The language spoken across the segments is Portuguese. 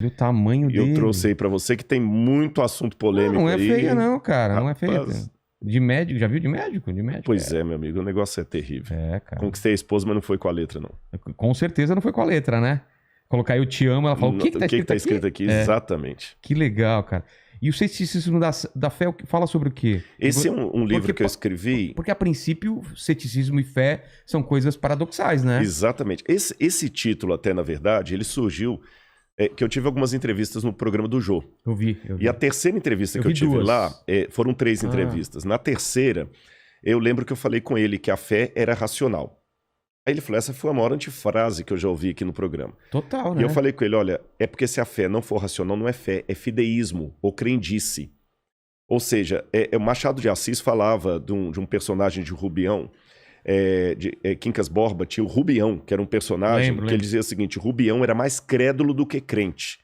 O tamanho Eu dele. trouxe aí pra você que tem muito assunto polêmico Não é aí. feia não, cara. Não é feia. Rapaz. De médico, já viu de médico? De médico. Pois é, meu amigo, o negócio é terrível. É, cara. Conquistei a esposa, mas não foi com a letra, não. Com certeza não foi com a letra, né? Colocar eu te amo, ela fala, o que que tá escrito aqui? É. Exatamente. Que legal, cara. E o ceticismo da fé fala sobre o quê? Esse é um livro que eu escrevi... Porque, a princípio, ceticismo e fé são coisas paradoxais, né? Exatamente. Esse título, até, na verdade, ele surgiu... que eu tive algumas entrevistas no programa do Jô. Eu vi. E a terceira entrevista que eu tive lá, foram 3 entrevistas. Na terceira, eu lembro que eu falei com ele que a fé era racional. Aí ele falou, essa foi a maior antifrase que eu já ouvi aqui no programa. Total, né? E eu falei com ele, olha, é porque se a fé não for racional, não é fé, é fideísmo, ou crendice. Ou seja, o Machado de Assis falava de um personagem de Rubião, Quincas Borba tinha o Rubião, que era um personagem que ele dizia o seguinte, Rubião era mais crédulo do que crente.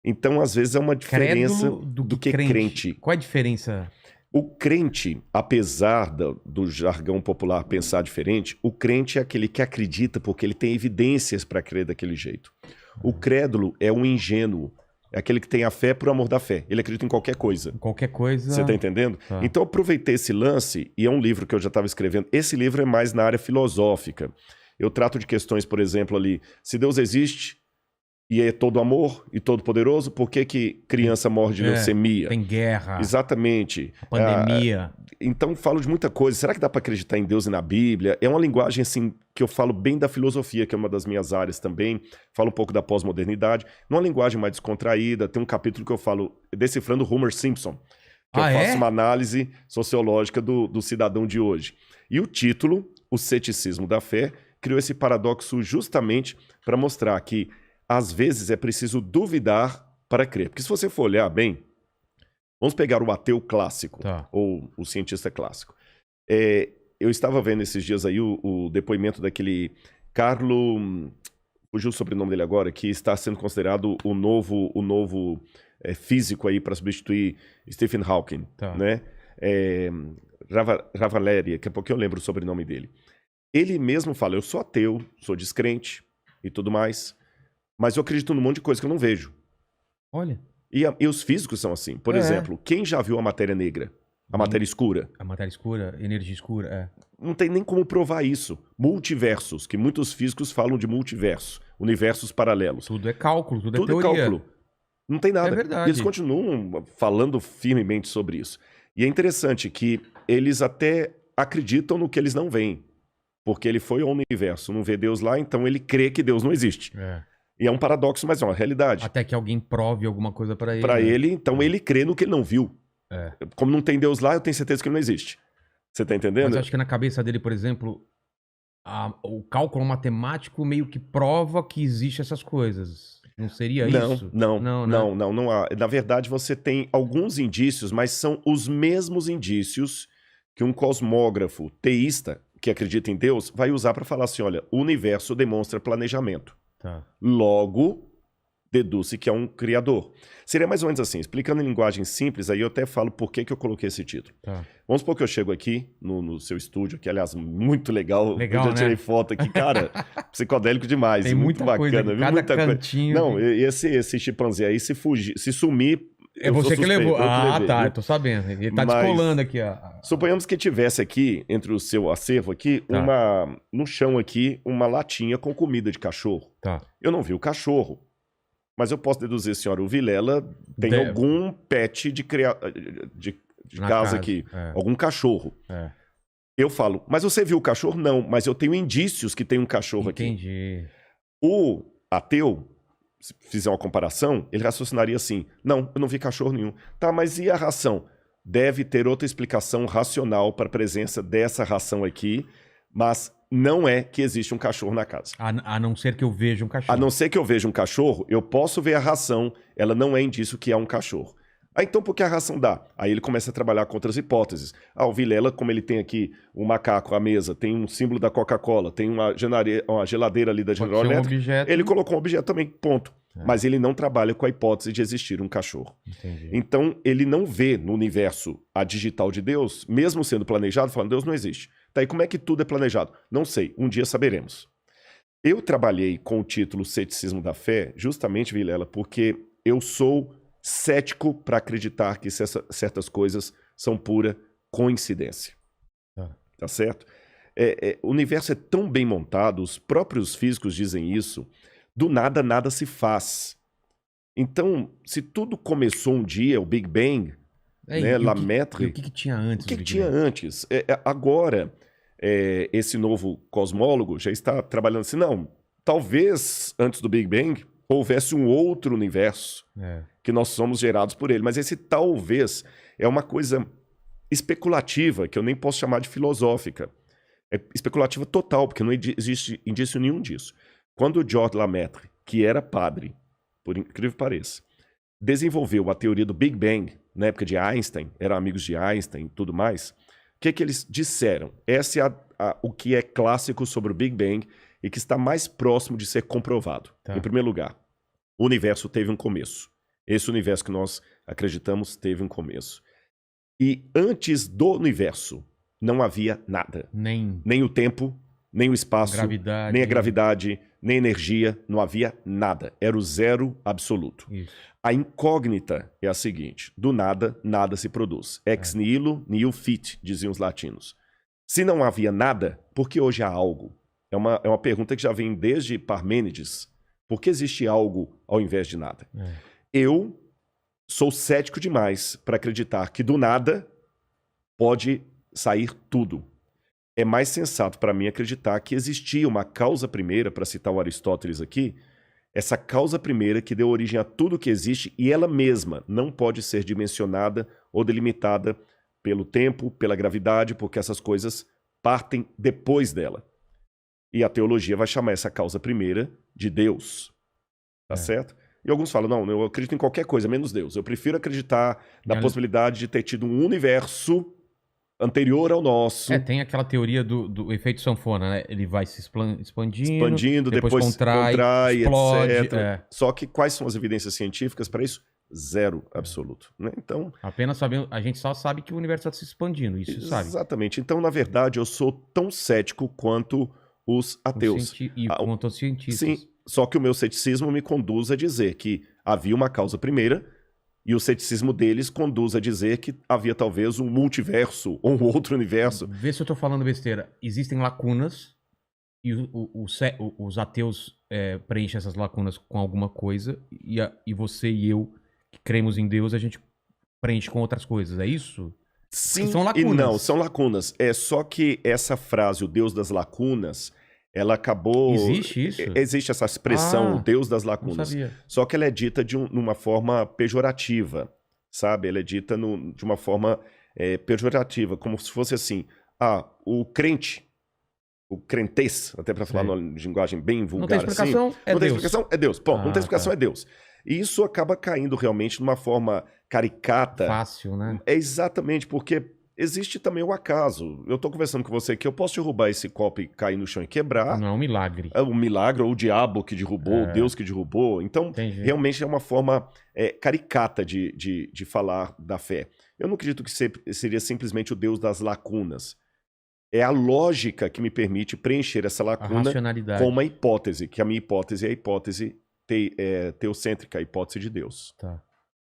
Então, às vezes, é uma diferença do que crente. Qual é a diferença? O crente, apesar do jargão popular pensar diferente, o crente é aquele que acredita porque ele tem evidências para crer daquele jeito. O crédulo é um ingênuo, é aquele que tem a fé por amor da fé. Ele acredita em qualquer coisa. Qualquer coisa. Você tá entendendo? Tá. Então eu aproveitei esse lance, e é um livro que eu já estava escrevendo. Esse livro é mais na área filosófica. Eu trato de questões, por exemplo, ali, se Deus existe e é todo amor e todo poderoso, por que que criança morre de leucemia? Tem guerra. Exatamente. Pandemia. Então falo de muita coisa. Será que dá para acreditar em Deus e na Bíblia? É uma linguagem assim que eu falo bem da filosofia, que é uma das minhas áreas também. Falo um pouco da pós-modernidade. Numa linguagem mais descontraída, tem um capítulo que eu falo decifrando Homer Simpson, que eu faço uma análise sociológica do cidadão de hoje. E o título, O Ceticismo da Fé, criou esse paradoxo justamente para mostrar que às vezes é preciso duvidar para crer. Porque se você for olhar bem, vamos pegar o ateu clássico, ou o cientista clássico. Eu estava vendo esses dias aí o depoimento daquele Carlo, fugiu o sobrenome dele agora, que está sendo considerado o novo físico aí para substituir Stephen Hawking, né? Ravaleri, daqui a pouco eu lembro o sobrenome dele. Ele mesmo fala, eu sou ateu, sou descrente e tudo mais, mas eu acredito num monte de coisa que eu não vejo. Olha. E os físicos são assim. Por exemplo, quem já viu a matéria negra? A matéria escura? A matéria escura, energia escura, Não tem nem como provar isso. Multiversos, que muitos físicos falam de multiverso, universos paralelos. Tudo é cálculo, tudo é teoria. Tudo é cálculo. Não tem nada. É verdade. E eles continuam falando firmemente sobre isso. E é interessante que eles até acreditam no que eles não veem. Porque ele foi ao universo, não vê Deus lá, então ele crê que Deus não existe. E é um paradoxo, mas é uma realidade. Até que alguém prove alguma coisa para ele. Para ele, então ele crê no que ele não viu. Como não tem Deus lá, eu tenho certeza que ele não existe. Você tá entendendo? Mas eu acho que na cabeça dele, por exemplo, o cálculo matemático meio que prova que existe essas coisas. Não seria isso? Não há. Na verdade, você tem alguns indícios, mas são os mesmos indícios que um cosmógrafo teísta, que acredita em Deus, vai usar para falar assim, olha, o universo demonstra planejamento. Logo, deduz-se que é um criador. Seria mais ou menos assim, explicando em linguagem simples, aí eu até falo por que eu coloquei esse título. Vamos supor que eu chego aqui no seu estúdio, que aliás, muito legal. Eu já tirei foto aqui, cara, psicodélico demais. Tem muito bacana, coisa, cada muita cantinho. Não, esse chimpanzé aí, se sumir... É você que levou. Eu tô sabendo. Ele tá descolando aqui, ó. Suponhamos que tivesse aqui, entre o seu acervo aqui, no chão aqui, uma latinha com comida de cachorro. Eu não vi o cachorro, mas eu posso deduzir, senhora, o Vilela tem algum pet de casa aqui, algum cachorro. Eu falo, mas você viu o cachorro? Não, mas eu tenho indícios que tem um cachorro aqui. Entendi. O ateu, se fizer uma comparação, ele raciocinaria assim, não, eu não vi cachorro nenhum. Tá, mas e a ração? Deve ter outra explicação racional para a presença dessa ração aqui, mas não é que existe um cachorro na casa. A não ser que eu veja um cachorro. A não ser que eu veja um cachorro, eu posso ver a ração, ela não é indício que há um cachorro. Então por que a ração dá? Aí ele começa a trabalhar com outras hipóteses. O Vilela, como ele tem aqui um macaco à mesa, tem um símbolo da Coca-Cola, tem uma geladeira ali da General Electric, ele colocou um objeto também, ponto. Mas ele não trabalha com a hipótese de existir um cachorro. Entendi. Então ele não vê no universo a digital de Deus, mesmo sendo planejado, falando Deus não existe. Tá aí, como é que tudo é planejado? Não sei, um dia saberemos. Eu trabalhei com o título Ceticismo da Fé, justamente, Vilela, porque eu sou cético para acreditar que certas coisas são pura coincidência. Tá certo? O universo é tão bem montado, os próprios físicos dizem isso, do nada, nada se faz. Então, se tudo começou um dia, o Big Bang, né, Lemaitre... o que tinha antes? O que tinha antes? Agora, esse novo cosmólogo já está trabalhando assim, não, talvez antes do Big Bang houvesse um outro universo que nós somos gerados por ele, mas esse talvez é uma coisa especulativa, que eu nem posso chamar de filosófica. É especulativa total, porque não existe indício nenhum disso. Quando o Georges Lemaitre, que era padre, por incrível que pareça, desenvolveu a teoria do Big Bang, na época de Einstein, eram amigos de Einstein e tudo mais, o que eles disseram? Esse é o que é clássico sobre o Big Bang e que está mais próximo de ser comprovado. Em primeiro lugar, o universo teve um começo. Esse universo que nós acreditamos teve um começo. E antes do universo não havia nada. Nem o tempo, nem o espaço, nem a gravidade, nem a energia, não havia nada. Era o zero absoluto. Isso. A incógnita é a seguinte: do nada, nada se produz. Ex nihilo, nihil fit, diziam os latinos. Se não havia nada, por que hoje há algo? É uma pergunta que já vem desde Parmênides. Por que existe algo ao invés de nada? Eu sou cético demais para acreditar que do nada pode sair tudo. É mais sensato para mim acreditar que existia uma causa primeira, para citar o Aristóteles aqui, essa causa primeira que deu origem a tudo que existe e ela mesma não pode ser dimensionada ou delimitada pelo tempo, pela gravidade, porque essas coisas partem depois dela. E a teologia vai chamar essa causa primeira de Deus. Tá certo? E alguns falam, não, eu acredito em qualquer coisa, menos Deus. Eu prefiro acreditar na possibilidade de ter tido um universo anterior ao nosso. Tem aquela teoria do efeito sanfona, né? Ele vai se expandindo, depois contrai, explode, etc. Só que quais são as evidências científicas para isso? Zero absoluto. Né? Então, apenas sabendo, a gente só sabe que o universo está se expandindo, isso sabe. Exatamente. Então, na verdade, eu sou tão cético quanto os ateus. Quanto os cientistas. Sim, só que o meu ceticismo me conduz a dizer que havia uma causa primeira e o ceticismo deles conduz a dizer que havia talvez um multiverso ou um outro universo. Vê se eu estou falando besteira. Existem lacunas e os ateus preenchem essas lacunas com alguma coisa e você e eu, que cremos em Deus, a gente preenche com outras coisas. É isso? Sim, são lacunas. E não, são lacunas. É só que essa frase, o Deus das lacunas, ela acabou... Existe isso? Existe essa expressão, o Deus das lacunas. Não sabia. Só que ela é dita de uma forma pejorativa, sabe? Ela é dita de uma forma pejorativa, como se fosse assim, o crente, o crentez, até para falar numa linguagem bem vulgar assim. Não tem explicação, é Deus. Ponto, não tem explicação, é Deus. E isso acaba caindo realmente de uma forma caricata. Fácil, né? É exatamente, porque existe também o acaso. Eu tô conversando com você aqui, eu posso derrubar esse copo e cair no chão e quebrar. Não é um milagre. É um milagre, ou o diabo que derrubou, Deus que derrubou. Então, realmente é uma forma caricata de falar da fé. Eu não acredito que seria simplesmente o Deus das lacunas. É a lógica que me permite preencher essa lacuna com uma hipótese, que a minha hipótese é a hipótese teocêntrica, a hipótese de Deus. Tá.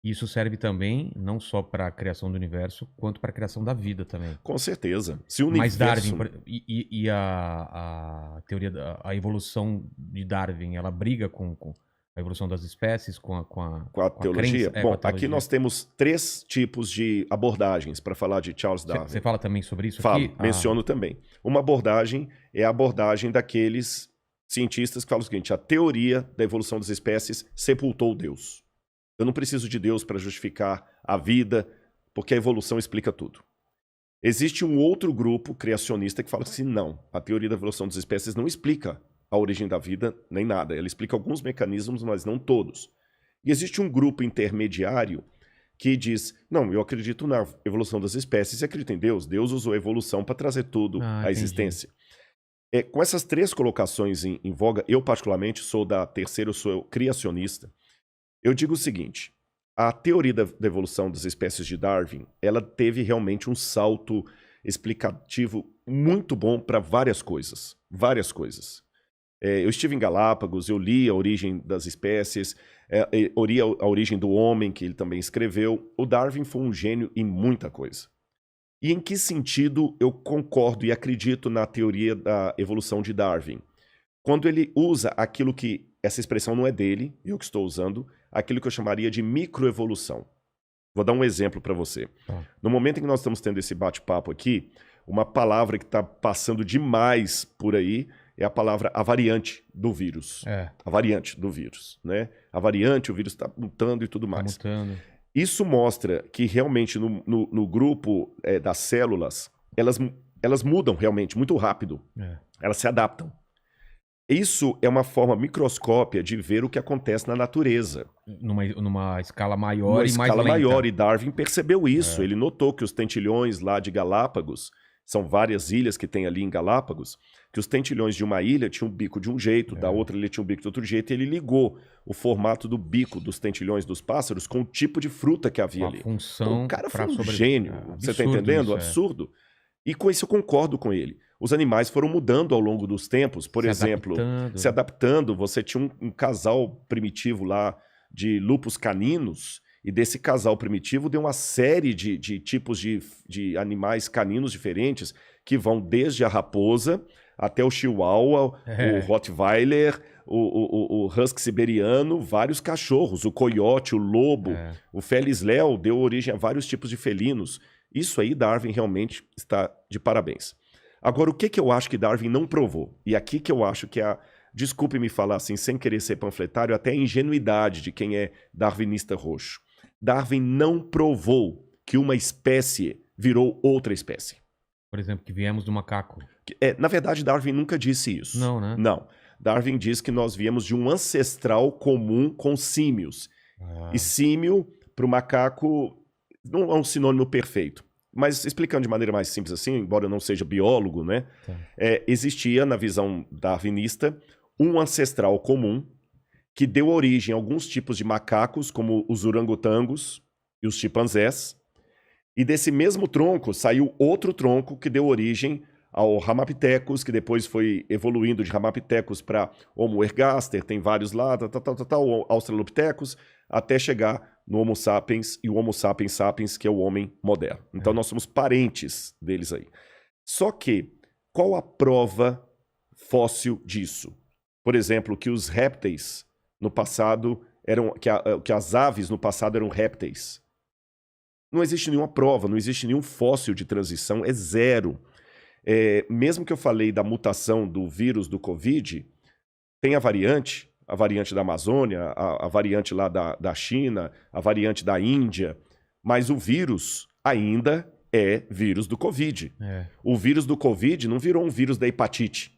Isso serve também não só para a criação do universo, quanto para a criação da vida também. Com certeza. Se o universo... Mas Darwin e a teoria a evolução de Darwin, ela briga com a evolução das espécies, com a teologia? Crença, Bom, aqui nós temos 3 tipos de abordagens para falar de Charles Darwin. Você fala também sobre isso aqui? Falo, menciono também. Uma abordagem é a abordagem daqueles cientistas que falam o seguinte: a teoria da evolução das espécies sepultou Deus. Eu não preciso de Deus para justificar a vida, porque a evolução explica tudo. Existe um outro grupo criacionista que fala assim, não, a teoria da evolução das espécies não explica a origem da vida, nem nada. Ela explica alguns mecanismos, mas não todos. E existe um grupo intermediário que diz, não, eu acredito na evolução das espécies e acredito em Deus. Deus usou a evolução para trazer tudo à existência. Com essas 3 colocações em voga, eu particularmente sou da terceira, eu sou criacionista. Eu digo o seguinte, a teoria da evolução das espécies de Darwin, ela teve realmente um salto explicativo muito bom para várias coisas. Várias coisas. Eu estive em Galápagos, eu li A Origem das Espécies, eu li A Origem do Homem, que ele também escreveu. O Darwin foi um gênio em muita coisa. E em que sentido eu concordo e acredito na teoria da evolução de Darwin? Quando ele usa aquilo que, essa expressão não é dele, eu que estou usando, aquilo que eu chamaria de microevolução. Vou dar um exemplo para você. No momento em que nós estamos tendo esse bate-papo aqui, uma palavra que está passando demais por aí é a palavra a variante do vírus. A variante do vírus, né? A variante, o vírus está mutando e tudo mais. Isso mostra que realmente no grupo das células, elas mudam realmente muito rápido. Elas se adaptam. Isso é uma forma microscópia de ver o que acontece na natureza. Numa escala maior e mais lenta. Maior, e Darwin percebeu isso. Ele notou que os tentilhões lá de Galápagos, são várias ilhas que tem ali em Galápagos, que os tentilhões de uma ilha tinham um bico de um jeito, da outra ilha tinha um bico de outro jeito, e ele ligou o formato do bico dos tentilhões dos pássaros com o tipo de fruta que havia ali. Função então, o cara foi um gênio. Você está entendendo? Isso, absurdo. E com isso eu concordo com ele. Os animais foram mudando ao longo dos tempos. Por exemplo, se adaptando. Você tinha um casal primitivo lá de lupus caninos, e desse casal primitivo deu uma série de tipos de animais caninos diferentes, que vão desde a raposa até o chihuahua, o rottweiler, o husky siberiano, vários cachorros, o coiote, o lobo, o felis leo deu origem a vários tipos de felinos. Isso aí Darwin realmente está de parabéns. Agora, o que eu acho que Darwin não provou? E aqui que eu acho que desculpe me falar assim, sem querer ser panfletário, até a ingenuidade de quem é darwinista roxo. Darwin não provou que uma espécie virou outra espécie. Por exemplo, que viemos do macaco. Na verdade, Darwin nunca disse isso. Não, né? Não. Darwin diz que nós viemos de um ancestral comum com símios. E símio, para o macaco, não é um sinônimo perfeito. Mas explicando de maneira mais simples assim, embora eu não seja biólogo, né? Existia, na visão darwinista, um ancestral comum que deu origem a alguns tipos de macacos, como os orangotangos e os chimpanzés. E desse mesmo tronco saiu outro tronco que deu origem ao Ramapithecus, que depois foi evoluindo de Ramapithecus para Homo ergaster, tem vários lá, Australopithecus, até chegar no Homo sapiens e o Homo sapiens sapiens, que é o homem moderno. Então nós somos parentes deles aí. Só que, qual a prova fóssil disso? Por exemplo, que os répteis no passado que as aves no passado eram répteis. Não existe nenhuma prova, não existe nenhum fóssil de transição, é zero. Mesmo que eu falei da mutação do vírus do Covid, tem a variante da Amazônia, a variante lá da China, a variante da Índia, mas o vírus ainda é vírus do Covid. O vírus do Covid não virou um vírus da hepatite.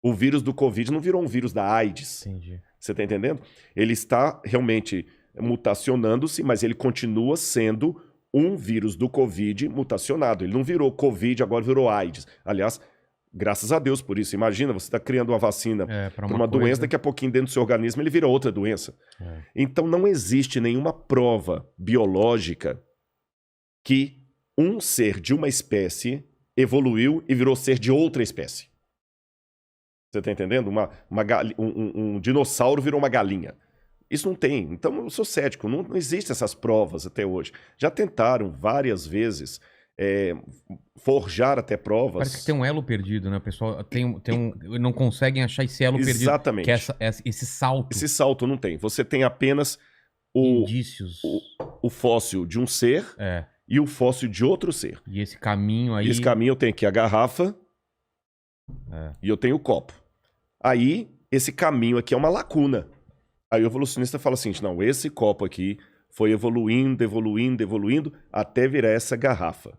O vírus do Covid não virou um vírus da AIDS. Entendi. Você está entendendo? Ele está realmente mutacionando-se, mas ele continua sendo um vírus do Covid mutacionado. Ele não virou Covid, agora virou AIDS. Aliás, graças a Deus por isso. Imagina, você está criando uma vacina para uma doença, daqui a pouquinho dentro do seu organismo ele vira outra doença. Então não existe nenhuma prova biológica que um ser de uma espécie evoluiu e virou ser de outra espécie. Você está entendendo? Um dinossauro virou uma galinha. Isso não tem. Então eu sou cético. Não existem essas provas até hoje. Já tentaram várias vezes forjar até provas. Parece que tem um elo perdido, né? O pessoal não conseguem achar esse elo perdido. Exatamente. Que é esse salto. Esse salto não tem. Você tem apenas indícios. O fóssil de um ser e o fóssil de outro ser. E esse caminho aí... Esse caminho eu tenho aqui a garrafa e eu tenho o copo. Aí, esse caminho aqui é uma lacuna. Aí o evolucionista fala assim, não, esse copo aqui foi evoluindo, evoluindo, evoluindo, até virar essa garrafa.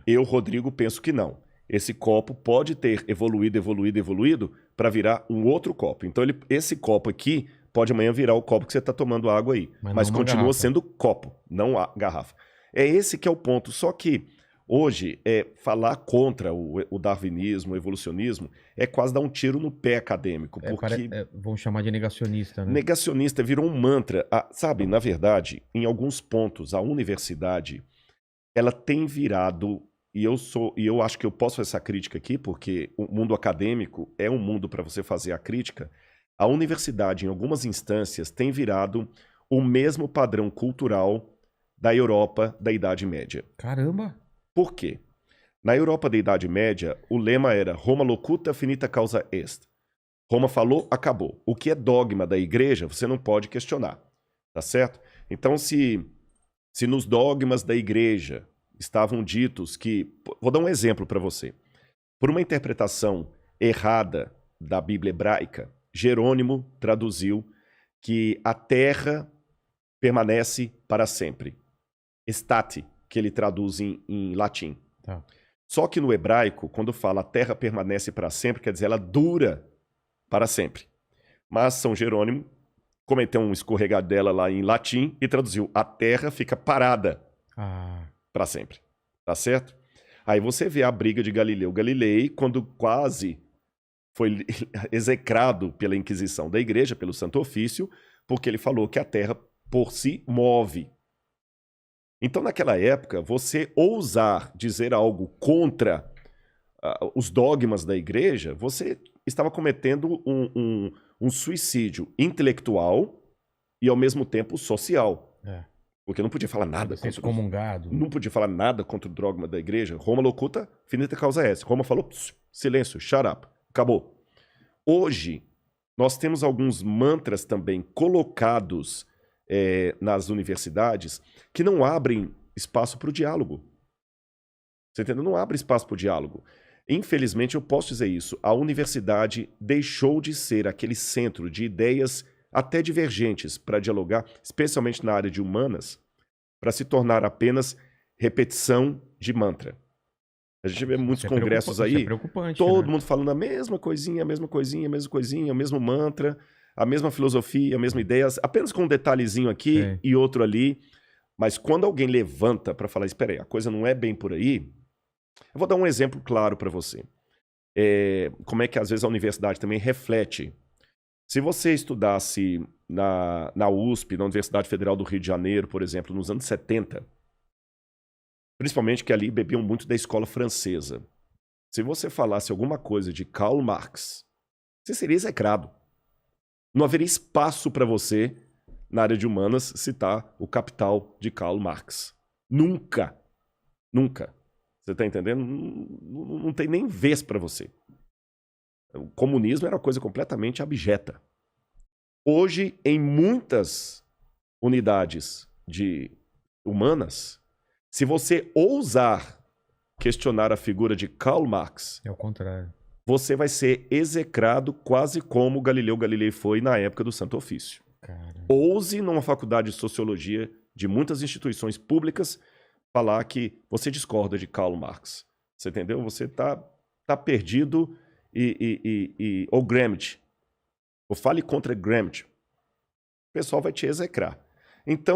Eu, Rodrigo, penso que não. Esse copo pode ter evoluído, evoluído, evoluído para virar um outro copo. Então, esse copo aqui pode amanhã virar o copo que você está tomando água aí. Mas continua sendo copo, não a garrafa. É esse que é o ponto. Só que hoje, falar contra o darwinismo, o evolucionismo, é quase dar um tiro no pé acadêmico. Porque vão chamar de negacionista, né? Negacionista virou um mantra. Sabe, na verdade, em alguns pontos, a universidade ela tem virado e eu acho que eu posso fazer essa crítica aqui, porque o mundo acadêmico é um mundo para você fazer a crítica. A universidade, em algumas instâncias, tem virado o mesmo padrão cultural da Europa da Idade Média. Caramba! Por quê? Na Europa da Idade Média, o lema era Roma locuta, finita causa est. Roma falou, acabou. O que é dogma da igreja, você não pode questionar. Tá certo? Então, se nos dogmas da igreja estavam ditos que... Vou dar um exemplo para você. Por uma interpretação errada da Bíblia hebraica, Jerônimo traduziu que a terra permanece para sempre. Estate, que ele traduz em latim. Tá. Só que no hebraico, quando fala a terra permanece para sempre, quer dizer, ela dura para sempre. Mas São Jerônimo cometeu um escorregadela lá em latim e traduziu a terra fica parada para sempre. Tá certo? Aí você vê a briga de Galileu Galilei, quando quase foi execrado pela Inquisição da Igreja, pelo Santo Ofício, porque ele falou que a terra por si move. Então, naquela época, você ousar dizer algo contra os dogmas da igreja, você estava cometendo um suicídio intelectual e, ao mesmo tempo, social. Porque não podia falar nada contra excomungado. Não podia falar nada contra o dogma da igreja. Roma locuta, finita causa est. Roma falou, silêncio, shut up, acabou. Hoje, nós temos alguns mantras também colocados nas universidades que não abrem espaço para o diálogo. Você entendeu? Não abre espaço para o diálogo. Infelizmente, eu posso dizer isso. A universidade deixou de ser aquele centro de ideias até divergentes para dialogar, especialmente na área de humanas, para se tornar apenas repetição de mantra. A gente vê muitos congressos aí, todo mundo falando a mesma coisinha, a mesma coisinha, a mesma coisinha, o mesmo mantra, a mesma filosofia, a mesma ideia, apenas com um detalhezinho aqui e outro ali. Mas quando alguém levanta para falar, espera aí, a coisa não é bem por aí, eu vou dar um exemplo claro para você. Como é que às vezes a universidade também reflete. Se você estudasse na USP, na Universidade Federal do Rio de Janeiro, por exemplo, nos anos 70, principalmente que ali bebiam muito da escola francesa, se você falasse alguma coisa de Karl Marx, você seria execrado. Não haveria espaço para você, na área de humanas, citar o Capital de Karl Marx. Nunca. Nunca. Você está entendendo? Não tem nem vez para você. O comunismo era uma coisa completamente abjeta. Hoje, em muitas unidades de humanas, se você ousar questionar a figura de Karl Marx, é o contrário. Você vai ser execrado quase como Galileu Galilei foi na época do Santo Ofício. Cara. Ouse, numa faculdade de sociologia de muitas instituições públicas, falar que você discorda de Karl Marx. Você entendeu? Você tá perdido ou Gramsci. Ou fale contra Gramsci. O pessoal vai te execrar. Então,